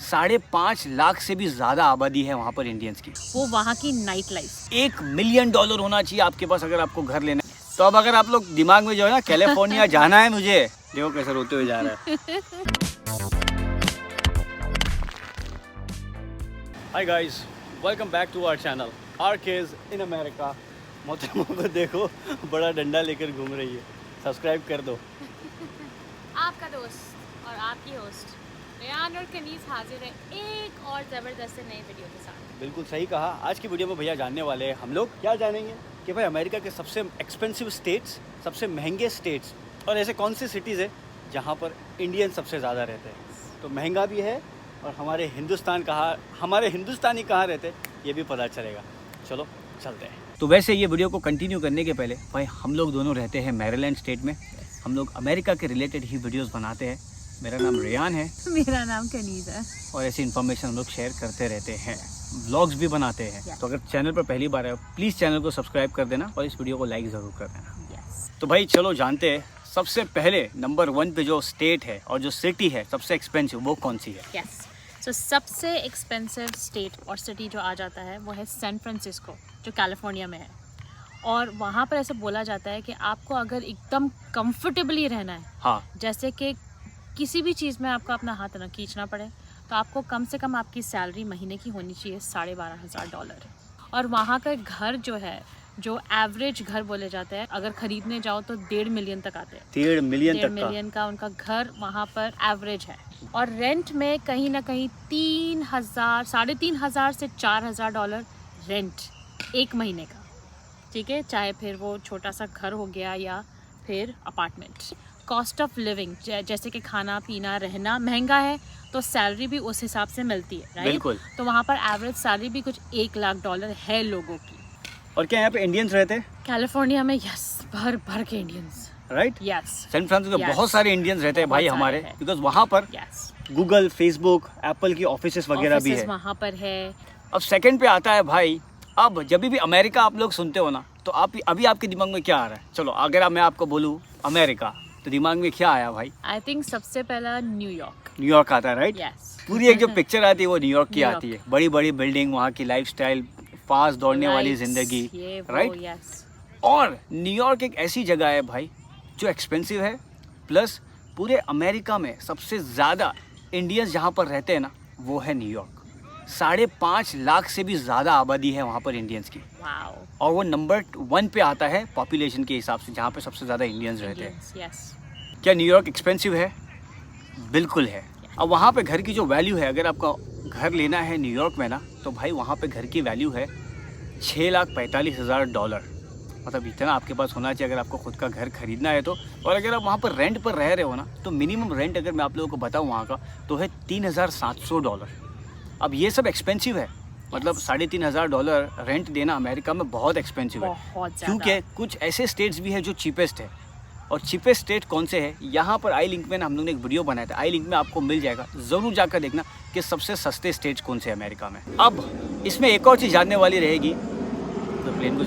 5.5 लाख से भी ज्यादा आबादी है वहाँ पर इंडियंस की। वो वहाँ की नाइट लाइफ। $1 मिलियन होना चाहिए आपके पास अगर आपको घर लेना है। तो अब अगर आप लोग दिमाग में जो है ना कैलिफोर्निया जाना है मुझे, देखो कैसे रोते हुए जा रहा है। Hi guys, welcome back to our channel RK's in America. मोहतरमों को देखो बड़ा डंडा लेकर घूम रही है। सब्सक्राइब कर दो। आपका दोस्त और आपकी होस्ट रेयान और कनीज़ हाजिर है एक और ज़बरदस्त नई वीडियो के साथ। बिल्कुल सही कहा। आज की वीडियो में भैया जानने वाले हैं हम लोग क्या जानेंगे कि भाई अमेरिका के सबसे एक्सपेंसिव स्टेट्स, सबसे महंगे स्टेट्स और ऐसे कौन सी सिटीज़ है जहाँ पर इंडियन सबसे ज़्यादा रहते हैं। तो महंगा भी है और हमारे हिंदुस्तानी कहाँ रहते हैं ये भी पता चलेगा। चलो चलते हैं। तो वैसे ये वीडियो को कंटिन्यू करने के पहले भाई हम लोग दोनों रहते हैं मैरीलैंड स्टेट में। हम लोग अमेरिका के रिलेटेड ही वीडियोस बनाते हैं। मेरा नाम रेयान है। मेरा नाम कनीज़ है। और ऐसी इन्फॉर्मेशन हम लोग शेयर करते रहते हैं, व्लॉग्स भी बनाते हैं। तो अगर चैनल पर पहली बार है प्लीज़ चैनल को सब्सक्राइब कर देना और इस वीडियो को लाइक ज़रूर कर देना। तो भाई चलो जानते हैं सबसे पहले नंबर 1 पे जो स्टेट है और जो सिटी है सबसे एक्सपेंसिव वो कौन सी है। तो सबसे एक्सपेंसिव स्टेट और सिटी जो आ जाता है वो है सैन फ्रांसिस्को, जो कैलिफोर्निया में है। और वहाँ पर ऐसे बोला जाता है कि आपको अगर एकदम कंफर्टेबली रहना है, हाँ, जैसे कि किसी भी चीज़ में आपको अपना हाथ ना खींचना पड़े, तो आपको कम से कम आपकी सैलरी महीने की होनी चाहिए $12,500। और वहाँ का घर जो है, जो एवरेज घर बोले जाते हैं, अगर खरीदने जाओ तो 1.5 मिलियन तक आते हैं। 1.5 मिलियन तक मिलियन का उनका घर वहाँ पर एवरेज है। और रेंट में कहीं ना कहीं 3,000, $3,500 से $4,000 रेंट एक महीने का। ठीक है, चाहे फिर वो छोटा सा घर हो गया या फिर अपार्टमेंट। कॉस्ट ऑफ लिविंग जैसे कि खाना पीना रहना महंगा है तो सैलरी भी उस हिसाब से मिलती है, राइट? बिल्कुल। तो वहाँ पर एवरेज सैलरी भी कुछ $1,00,000 है लोगों की। और क्या यहाँ पे इंडियंस रहते हैं कैलिफोर्निया में? यस, भर भर के Indians, right? Yes. San Francisco में बहुत सारे इंडियंस रहते हैं भाई हमारे, हैं। बिकॉज वहाँ पर गूगल, फेसबुक, एप्पल की ऑफिसेस वगैरह भी है। वहाँ पर है। अब सेकंड पे आता है भाई, अब जब भी अमेरिका आप लोग सुनते हो ना तो अभी आपके दिमाग में क्या आ रहा है? चलो अगर मैं आपको बोलूँ अमेरिका तो दिमाग में क्या आया भाई? आई थिंक सबसे पहला न्यूयॉर्क आता है, राइट? पूरी एक जो पिक्चर आती है वो न्यूयॉर्क की आती है। बड़ी बड़ी बिल्डिंग, वहाँ की लाइफस्टाइल, फास्ट दौड़ने वाली जिंदगी, राइट? और न्यूयॉर्क एक ऐसी जगह है भाई जो एक्सपेंसिव है, प्लस पूरे अमेरिका में सबसे ज़्यादा इंडियंस जहाँ पर रहते हैं ना वो है न्यूयॉर्क। 5.5 लाख से भी ज़्यादा आबादी है वहाँ पर इंडियंस की। और वो नंबर 1 पे आता है पॉपुलेशन के हिसाब से, जहाँ पे सबसे ज़्यादा इंडियंस रहते हैं। क्या न्यूयॉर्क एक्सपेंसिव है? बिल्कुल है। अब वहाँ पे घर की जो वैल्यू है, अगर आपका घर लेना है न्यूयॉर्क में ना तो भाई वहाँ पे घर की वैल्यू है $6,45,000। मतलब इतना आपके पास होना चाहिए अगर आपको खुद का घर खरीदना है तो। और अगर आप वहाँ पर रेंट पर रह रहे हो ना तो मिनिमम रेंट अगर मैं आप लोगों को बताऊँ वहाँ का तो है $3,700। अब ये सब एक्सपेंसिव है, मतलब $3,500 रेंट देना अमेरिका में बहुत एक्सपेंसिव है। क्योंकि कुछ ऐसे स्टेट्स भी है जो चीपेस्ट है। और चीपेस्ट स्टेट कौन से है, यहाँ पर आई लिंक में ना हम लोगों ने एक वीडियो बनाया था, आई लिंक में आपको मिल जाएगा, ज़रूर जाकर देखना कि सबसे सस्ते स्टेट्स कौन से अमेरिका में। अब इसमें एक और चीज़ जानने वाली रहेगी, तो प्लेन को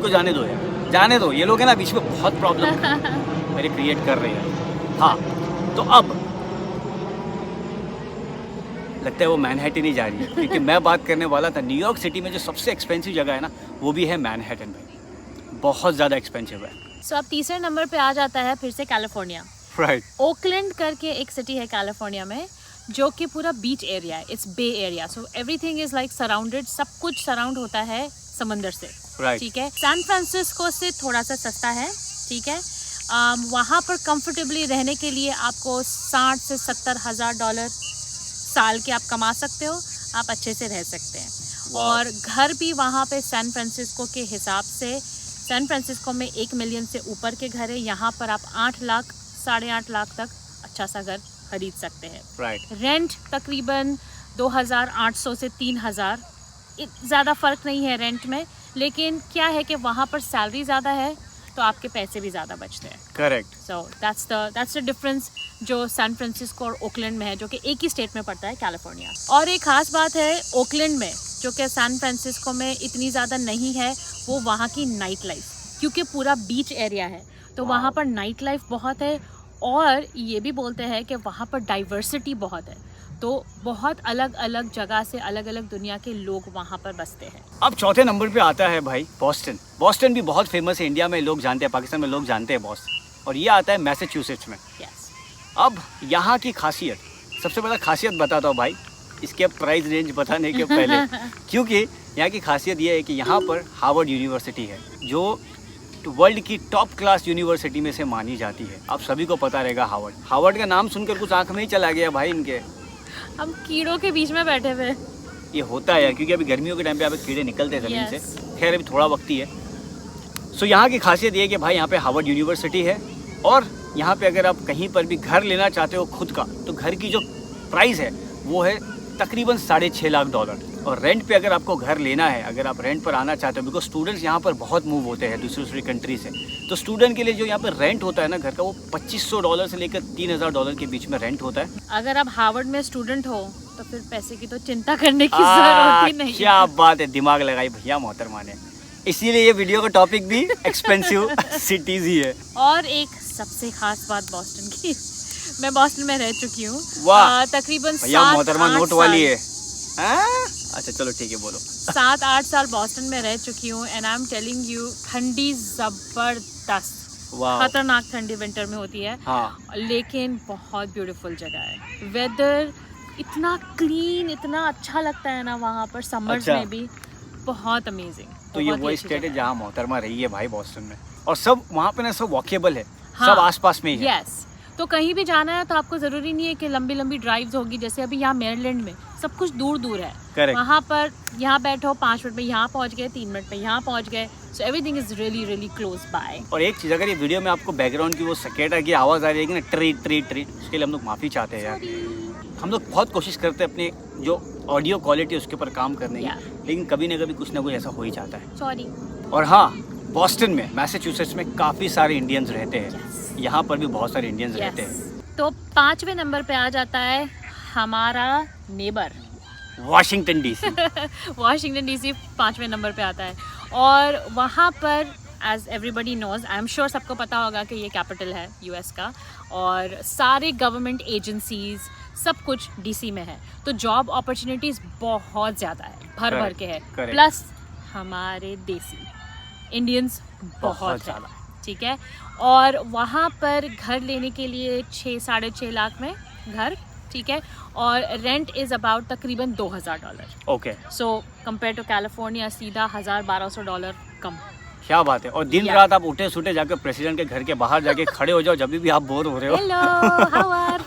जाने दो यार, जाने दो। ये लोग है ना बीच में बहुत प्रॉब्लम मेरे क्रिएट कर रहे हैं। हाँ, तो अब लगता है वो मैनहट्टन ही जा रही है, क्योंकि मैं बात करने वाला था न्यूयॉर्क सिटी में जो सबसे एक्सपेंसिव जगह है ना वो भी है मैनहट्टन भाई, बहुत ज़्यादा एक्सपेंसिव है। सो अब तीसरे नंबर पे आ जाता है फिर से कैलिफोर्निया, राइट? ओकलैंड करके एक सिटी है कैलिफोर्निया में जो कि पूरा बीच एरिया है, it's bay area. So everything is like surrounded, सब कुछ सराउंड होता है समंदर से, राइट? ठीक है। सैन फ्रांसिस्को से थोड़ा सा सस्ता है, ठीक है। वहाँ पर कंफर्टेबली रहने के लिए आपको $60,000 से $70,000 साल के आप कमा सकते हो, आप अच्छे से रह सकते हैं। और घर भी वहाँ पे सैन फ्रांसिस्को के हिसाब से, सैन फ्रांसिस्को में 1 मिलियन से ऊपर के घर है, यहाँ पर आप 8 लाख, 8.5 लाख तक अच्छा सा घर खरीद सकते हैं, राइट? रेंट तकरीबन 2,800 से 3,000, ज़्यादा फ़र्क नहीं है रेंट में, लेकिन क्या है कि वहाँ पर सैलरी ज़्यादा है तो आपके पैसे भी ज़्यादा बचते हैं। Correct. So that's the difference जो सैन फ्रांसिस्को और ओकलैंड में है, जो कि एक ही स्टेट में पड़ता है, कैलिफोर्निया। और एक खास बात है ओकलैंड में जो कि सैन फ्रांसिस्को में इतनी ज़्यादा नहीं है, वो वहाँ की नाइट लाइफ, क्योंकि पूरा बीच एरिया है तो वहाँ पर नाइट लाइफ बहुत है। और ये भी बोलते हैं कि वहाँ पर डाइवर्सिटी बहुत है, तो बहुत अलग अलग जगह से अलग अलग दुनिया के लोग वहाँ पर बसते हैं। अब चौथे नंबर पे आता है भाई बॉस्टन। बॉस्टन भी बहुत फेमस है, इंडिया में लोग जानते हैं, पाकिस्तान में लोग जानते हैं बॉस्टन। और ये आता है मैसाचुसेट्स में। यस। अब यहाँ की खासियत, सबसे पहला खासियत बताता हूँ भाई, इसके प्राइस रेंज बताने के पहले क्योंकि यहाँ की खासियत ये है कि यहाँ पर हार्वर्ड यूनिवर्सिटी है जो वर्ल्ड की टॉप क्लास यूनिवर्सिटी में से मानी जाती है। आप सभी को पता रहेगा हार्वर्ड का नाम सुनकर कुछ आंख में ही चला गया भाई इनके। हम कीड़ों के बीच में बैठे हुए। ये होता है क्योंकि अभी गर्मियों के टाइम पे यहाँ पे कीड़े निकलते हैं ज़मीन Yes. से। खैर अभी थोड़ा वक्त ही है। सो यहाँ की खासियत ये है कि भाई यहाँ पे हार्वर्ड यूनिवर्सिटी है और यहाँ पे अगर आप कहीं पर भी घर लेना चाहते हो खुद का, तो घर की जो प्राइस है वो है तकरीबन $6.5 लाख। और रेंट पे अगर आपको घर लेना है, अगर आप रेंट पर आना चाहते हो, बिकॉज स्टूडेंट्स यहाँ पर बहुत मूव होते हैं दूसरी कंट्री से, तो स्टूडेंट के लिए जो यहाँ पर रेंट होता है ना घर का, वो $2,500 से लेकर $3,000 के बीच में रेंट होता है। अगर आप हार्वर्ड में स्टूडेंट हो तो फिर पैसे की तो चिंता करने की जरूरत ही नहीं। क्या बात है, दिमाग लगाई भैया मोहतरमा ने। इसीलिए ये वीडियो का टॉपिक भी एक्सपेंसिव सिटीज ही है। और एक सबसे खास बात बॉस्टन की, मैं बॉस्टन में रह चुकी हूँ तकरीबन भैया मोहतरमा नोट वाली है। अच्छा चलो ठीक है बोलो। 7-8 साल बॉस्टन में रह चुकी हूँ and I am telling you, ठंडी जबरदस्त, खतरनाक ठंडी विंटर में होती है। हाँ। लेकिन बहुत ब्यूटीफुल जगह है। वेदर इतना क्लीन, इतना अच्छा लगता है ना वहाँ पर समर्स में भी, बहुत अमेजिंग। तो ये वो स्टेट है जहाँ मोहतरमा रही है भाई बॉस्टन में, और सब वहाँ पे ना सब वॉकेबल है। हाँ, सब आसपास में ही है। यस। तो कहीं भी जाना है तो आपको ज़रूरी नहीं है कि लंबी लंबी ड्राइव्स होगी, जैसे अभी यहाँ मेरीलैंड में सब कुछ दूर दूर है। Correct. वहाँ पर यहाँ बैठो 5 मिनट में यहाँ पहुँच गए, 3 मिनट में यहाँ पहुँच गए। सो everything is really really close by. और एक चीज़, अगर ये वीडियो में आपको बैकग्राउंड की वो सकेटा की आवाज़ आ रही है ना, ट्री ट्री ट्री, उसके लिए हम लोग माफ़ी चाहते हैं यार। हम लोग बहुत कोशिश करते हैं अपने जो ऑडियो क्वालिटी उसके ऊपर काम करने की, लेकिन कभी ना कभी कुछ ना कुछ ऐसा हो ही जाता है। सॉरी। और हाँ, बॉस्टन में, मैसाचुसेट्स में काफ़ी सारे इंडियंस रहते हैं। यहाँ पर भी बहुत सारे इंडियंस रहते हैं। तो 5वें नंबर पे आ जाता है हमारा neighbour Washington DC. Washington DC 5वें नंबर पे आता है। और वहाँ पर as everybody knows, I am sure सबको पता होगा कि ये कैपिटल है यूएस का, और सारे गवर्नमेंट एजेंसीज सब कुछ डीसी में है। तो जॉब अपॉर्चुनिटीज़ बहुत ज़्यादा है, भर भर के है। प्लस हमारे देसी इंडियंस बहुत ज़्यादा, ठीक है। और वहाँ पर घर लेने के लिए 6-6.5 लाख में घर, ठीक है। और रेंट इज़ अबाउट तकरीबन $2,000। Okay. So compare to California सीधा $1,000-1,200 कम। क्या बात है। और दिन रात आप उठे सुटे जाकर प्रेसिडेंट के घर के बाहर जाके खड़े हो जाओ जब भी आप बोर हो रहे हो। Hello, how are.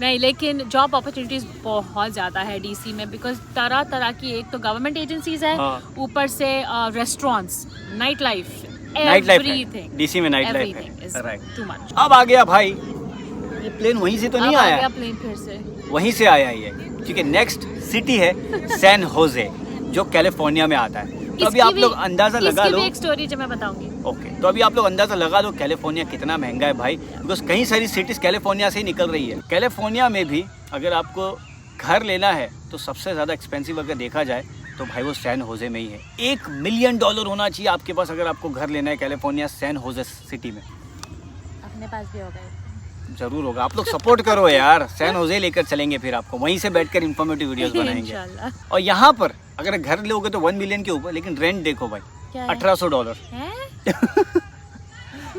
नहीं, लेकिन जॉब अपॉर्चुनिटीज़ बहुत ज़्यादा है डीसी में, बिकॉज तरह तरह की, एक तो गवर्नमेंट एजेंसीज है, ऊपर से restaurants, night life, everything. DC में नाइट लाइफ है। Right, too much. अब आ गया भाई, ये प्लेन वहीं से तो नहीं आया। आ गया प्लेन फिर से, वहीं से आया ये, क्योंकि नेक्स्ट सिटी है सैन होजे, जो कैलिफोर्निया में आता है। तो अभी आप लोग अंदाजा लगा लो, एक स्टोरी जो मैं बताऊंगी। ओके, तो अभी आप लोग अंदाजा लगा लो कैलिफोर्निया कितना महंगा है भाई, बिकॉज कई सारी सिटीज कैलिफोर्निया से ही निकल रही है। कैलिफोर्निया में भी अगर आपको घर लेना है तो सबसे ज़्यादा एक्सपेंसिव अगर देखा जाए तो भाई वो सैन होजे में ही है। $1 मिलियन होना चाहिए आपके पास अगर आपको घर लेना है कैलिफोर्निया सैन होजे सिटी में। अपने पास भी होगा, जरूर होगा। आप लोग सपोर्ट करो यार, सैन होजे लेकर चलेंगे, फिर आपको वहीं से बैठकर इंफॉर्मेटिव वीडियोस बनाएंगे इंशाल्लाह। और यहाँ पर अगर घर लोगे तो $1 मिलियन के ऊपर, लेकिन रेंट देखो भाई $1,800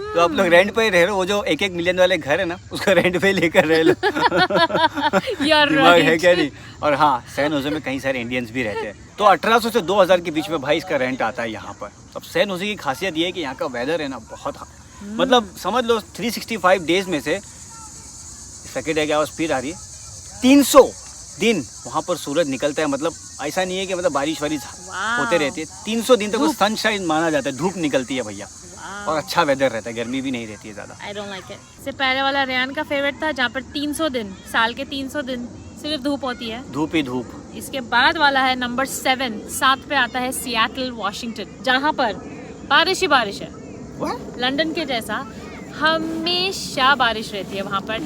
तो आप लोग रेंट पे ही रह रहे हो। वो जो 1-1 मिलियन वाले घर है ना, उसका रेंट पे लेकर रह लो। दिमाग है क्या नहीं। और हाँ, सैन होजे में कई सारे इंडियंस भी रहते हैं। तो 1800 से 2000 के बीच में भाई इसका रेंट आता है यहाँ पर। अब सैन होजे की खासियत ये है कि यहाँ का वेदर है ना बहुत, मतलब समझ लो 365 डेज में से, सेकेंड है क्या आवाज़ फिर आ रही है, 300 दिन वहाँ पर सूरज निकलता है। मतलब ऐसा नहीं है कि मतलब बारिश वारिश होते रहती है, 300 दिन तक तो सनशाइन माना जाता है, धूप निकलती है भैया। और अच्छा वेदर रहता है, गर्मी भी नहीं रहती है ज़्यादा। I don't like it. इससे पहले वाला रेयान का फेवरेट था, जहाँ पर 300 दिन, साल के 300 दिन सिर्फ धूप होती है, धूप ही धूप। इसके बाद वाला है नंबर 7 पे आता है सियाटल वॉशिंगटन, जहाँ पर बारिश ही बारिश है। लंदन के जैसा हमेशा बारिश रहती है वहाँ पर,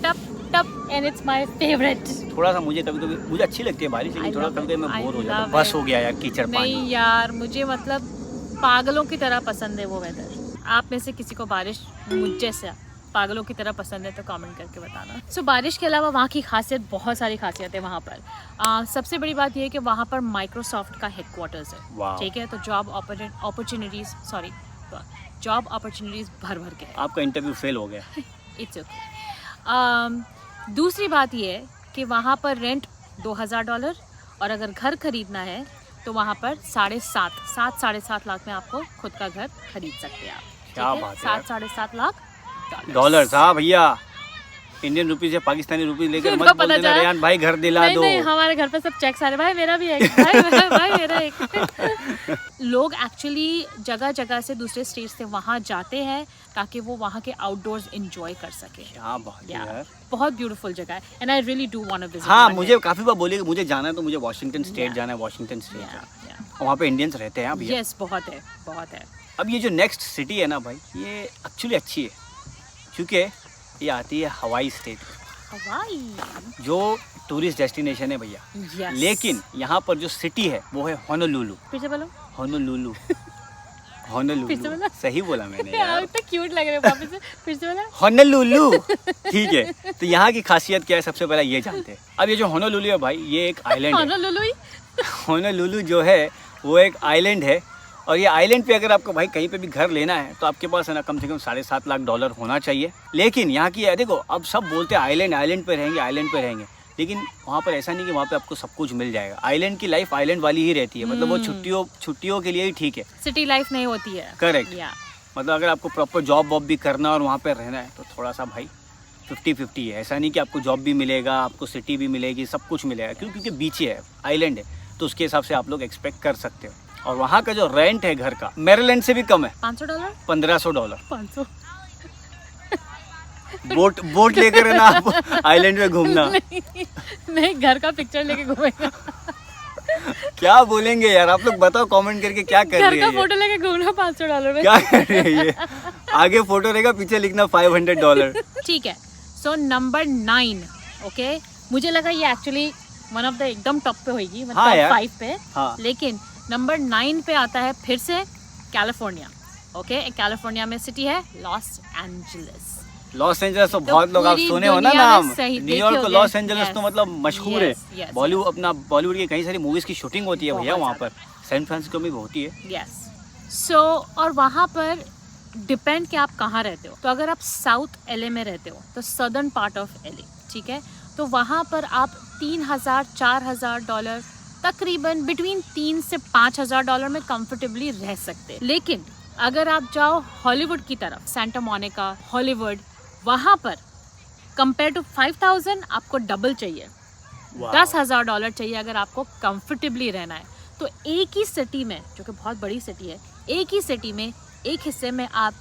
टप टप, एंड इट्स माय फेवरेट। थोड़ा सा मुझे कभी मुझे अच्छी लगती है बारिश, लेकिन थोड़ा कभी मैं बोर हो जाता हूँ। बस हो गया यार कीचड़ पानी। नहीं यार, मुझे मतलब पागलों की तरह पसंद है वो वेदर। आप में से किसी को बारिश मुझ जैसा पागलों की तरह पसंद है तो कमेंट करके बताना। सो बारिश के अलावा वहाँ की खासियत, बहुत सारी खासियत है वहाँ पर। सबसे बड़ी बात यह है कि वहाँ पर माइक्रोसॉफ्ट का हेडक्वार्टर्स है, ठीक है। तो जॉब अपॉर्चुनिटीज़ भर भर के है। आपका इंटरव्यू फेल हो गया। It's okay. दूसरी बात यह है कि वहाँ पर रेंट $2000 और अगर घर खरीदना है तो वहाँ पर 7.5 लाख में आपको खुद का घर खरीद सकते हैं आप। क्या बात है, 7.5 लाख डॉलर्स। हाँ भैया, इंडियन रुपीज या पाकिस्तानी रुपीज लेकर मत बोल देना रेहान भाई घर दिला दो। नहीं, हमारे घर पे सब चेक्स आ रहे, भाई मेरा भी एक, भाई मेरा एक। लोग एक्चुअली जगह जगह से दूसरे स्टेट से वहाँ जाते हैं ताकि वो वहाँ के आउटडोर्स एंजॉय कर सके। क्या बात है यार, बहुत ब्यूटीफुल जगह है and I really do want to visit. हाँ, मुझे काफी बार बोली कि मुझे जाना है तो मुझे वॉशिंगटन स्टेट जाना है, वॉशिंगटन स्टेट जाना है। वहाँ पे इंडियंस रहते हैं भैया। यस, बहुत है। अब ये जो नेक्स्ट सिटी है ना भाई, ये एक्चुअली अच्छी है क्योंकि ये आती है हवाई स्टेट, हवाई जो टूरिस्ट डेस्टिनेशन है भैया। yes. लेकिन यहाँ पर जो सिटी है वो है होनोलुलु। फिर से बोलो। होनोलुलु। फिर से होनोलुलु, बोला। सही बोला मैंने यार। तो क्यूट लग रहे हो, वापस से फिर से बोला। होनोलुलु, ठीक है। तो यहाँ की खासियत क्या है, सबसे पहले ये जानते हैं। अब ये जो होनोलुलु है भाई, ये एक आइलैंड है। होनोलुलु जो है वो एक आइलैंड है, और ये आइलैंड पे अगर आपको भाई कहीं पे भी घर लेना है तो आपके पास है ना कम से कम $7.5 लाख होना चाहिए। लेकिन यहाँ की देखो, अब सब बोलते हैं आइलैंड पे रहेंगे, लेकिन वहाँ पर ऐसा नहीं कि वहाँ पे आपको सब कुछ मिल जाएगा। आइलैंड की लाइफ आइलैंड वाली ही रहती है, मतलब वो छुट्टियों के लिए ही ठीक है। सिटी लाइफ नहीं होती है। करेक्ट। मतलब अगर आपको प्रॉपर जॉब वॉब भी करना और वहाँ पर रहना है तो थोड़ा सा भाई 50-50 है। ऐसा नहीं कि आपको जॉब भी मिलेगा, आपको सिटी भी मिलेगी, सब कुछ मिलेगा, क्योंकि बीच है, आइलैंड है, तो उसके हिसाब से आप लोग एक्सपेक्ट कर सकते हो। और वहाँ का जो रेंट है घर का, मैरीलैंड से भी कम है। $500 $1500। 500 बोट लेकर है ना आप आइलैंड में घूमना। नहीं, घर का पिक्चर लेके घूमेगा। क्या बोलेंगे यार आप लोग, बताओ कमेंट करके क्या कर रही है। घर का फोटो लेके घूमना $500 में, क्या कर रही है ये? आगे फोटो रहेगा, पीछे लिखना $500। ठीक है। So number 9, okay. मुझे लगा ये एक्चुअली वन ऑफ द एकदम टॉप पे होगी, मतलब हाँ यार। 5 पे। हाँ। लेकिन नंबर 9 पे आता है फिर से कैलिफोर्निया। ओके, कैलिफोर्निया में सिटी है लॉस एंजलिस। लॉस एंजल्स तो बहुत लोग आप पूरी सुने हो ना दुनिया में नाम। सही न्यूयॉर्क देखे को होगे। Los Angeles Yes. तो मतलब मशहूर Yes, है। yes, बॉलीवुड की कई सारी मूवीज की शूटिंग होती है भैया बहुत वहाँ पर। सैन फ्रांसिस्को में भी होती है। यस। सो और वहाँ पर डिपेंड कि आप कहाँ रहते हो। तो अगर आप साउथ LA में रहते हो तो सदर्न पार्ट ऑफ LA, ठीक है, तो वहाँ पर आप $3000-4000 तकरीबन बिटवीन $3,000 से $5,000 में कंफर्टेबली रह सकते हैं। लेकिन अगर आप जाओ हॉलीवुड की तरफ, सेंटा मोनिका, हॉलीवुड, वहाँ पर कंपेयर टू 5000 आपको डबल चाहिए, $10,000 चाहिए अगर आपको कंफर्टेबली रहना है। तो एक ही सिटी में, जो कि बहुत बड़ी सिटी है, एक ही सिटी में एक हिस्से में आप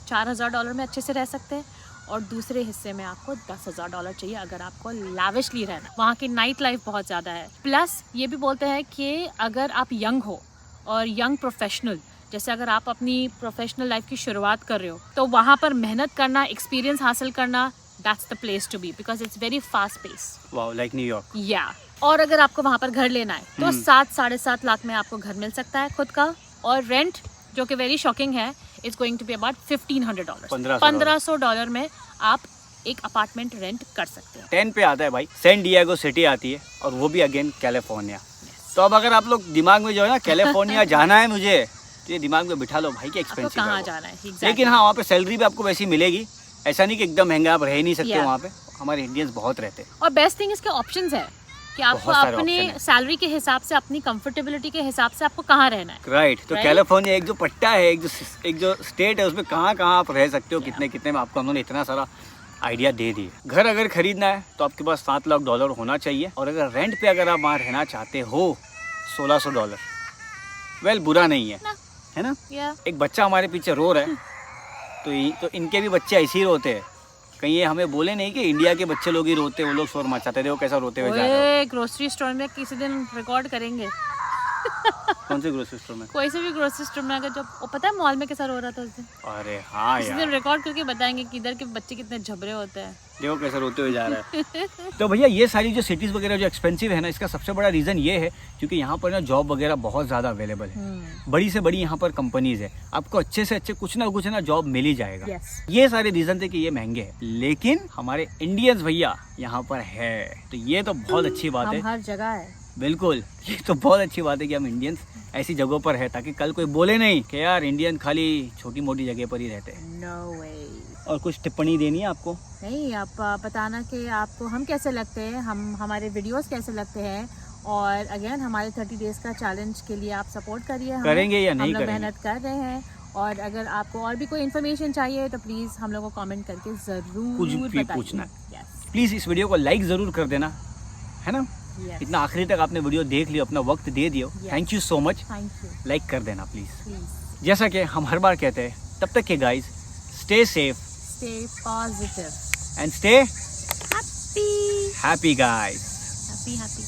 $4000 में अच्छे से रह सकते हैं और दूसरे हिस्से में आपको $10,000 चाहिए अगर आपको लैविशली रहना। वहाँ की नाइट लाइफ बहुत ज़्यादा है। प्लस ये भी बोलते हैं कि अगर आप यंग हो और यंग प्रोफेशनल, जैसे अगर आप अपनी प्रोफेशनल लाइफ की शुरुआत कर रहे हो, तो वहाँ पर मेहनत करना, एक्सपीरियंस हासिल करना, that's the place to be, because it's very fast pace. Wow, like New York. या और अगर आपको वहाँ पर घर लेना है तो 7-7.5 लाख में आपको घर मिल सकता है खुद का। और रेंट, जो कि वेरी शॉकिंग है, it's going to be about $1,500। $1,500 में आप एक अपार्टमेंट रेंट कर सकते हैं। 10 पे आता है भाई, सैन डिएगो सिटी आती है, और वो भी अगेन कैलिफोर्निया। तो अब अगर आप लोग दिमाग में जो है ना कैलिफोर्निया जाना है मुझे, तो ये दिमाग में बिठा लो भाई कि एक्सपेंसिव कहाँ है वो। जाना है, exactly. लेकिन हाँ, वहाँ पे सैलरी भी आपको वैसी मिलेगी। ऐसा नहीं कि एकदम महंगा आप रह ही नहीं सकते। Yeah. वहाँ पे हमारे इंडियंस बहुत रहते हैं। और बेस्ट थिंग इसके ऑप्शंस है कि आपको बहुत सारे अपने option है। सैलरी के हिसाब से, अपनी कंफर्टेबिलिटी के हिसाब से आपको कहाँ रहना है। राइट। तो Right? कैलिफोर्निया एक जो पट्टा है, एक जो स्टेट है, उसमें कहाँ कहाँ आप रह सकते हो, कितने में, आपको उन्होंने इतना सारा आइडिया दे दिए। घर अगर खरीदना है तो आपके पास $7 लाख होना चाहिए, और अगर रेंट पे अगर आप वहाँ रहना चाहते हो $1,600, वेल बुरा नहीं है, है ना। एक बच्चा हमारे पीछे रो रहा है, तो इनके भी बच्चे ऐसे ही रोते हैं। कहीं ये हमें बोले नहीं कि इंडिया के बच्चे लोग ही रोते, वो लोग शोर मचाते थे, वो कैसा रोते हुए जा रहे हो। ग्रोसरी स्टोर में किसी दिन रिकॉर्ड करेंगे। कौन से ग्रोसरी स्टोर में? कोई से भी ग्रोसरी स्टोर में अगर जब वो पता है मॉल में कैसा रो रहा था उस दिन, अरे हाँ उस दिन यार, रिकॉर्ड करके बताएंगे कि इधर के बच्चे कितने झबरे होते हैं। देखो कैसे रोते हुए जा रहा है। तो भैया ये सारी जो सिटीज़ वगैरह जो एक्सपेंसिव है ना, इसका सबसे बड़ा रीज़न ये है क्योंकि यहाँ पर ना जॉब वगैरह बहुत ज़्यादा अवेलेबल है। बड़ी से बड़ी यहाँ पर कंपनीज है, आपको अच्छे से अच्छे कुछ ना कुछ ना जॉब मिल ही जाएगा। यस। ये सारे रीज़न थे कि ये महंगे हैं, लेकिन हमारे इंडियंस भैया यहाँ पर है, तो ये तो बहुत अच्छी बात है। हम हर जगह है। बिल्कुल, ये तो बहुत अच्छी बात है कि हम इंडियंस ऐसी जगहों पर है ताकि कल कोई बोले नहीं कि यार इंडियन खाली छोटी मोटी जगह पर ही रहते हैं। नो वे। और कुछ टिप्पणी देनी है आपको? नहीं, आप बताना कि आपको हम कैसे लगते हैं, हमारे वीडियोस कैसे लगते हैं, और अगेन हमारे 30 डेज का चैलेंज के लिए आप सपोर्ट करिए हमें। करेंगे या नहीं हम लोग करेंगे? मेहनत कर रहे हैं, और अगर आपको और भी कोई इन्फॉर्मेशन चाहिए तो प्लीज़ हम लोग को कमेंट करके ज़रूर कुछ भी बताइए। पूछना है। यस। प्लीज़ इस वीडियो को लाइक ज़रूर कर देना, है ना? यस। इतना आखिरी तक आपने वीडियो देख लियो, अपना वक्त दे दियो, Yes. Thank you so much. Thank you. Like कर देना प्लीज़। प्लीज़ जैसा कि हम हर बार कहते हैं, तब तक के guys stay safe stay positive. And stay happy happy guys. Happy happy.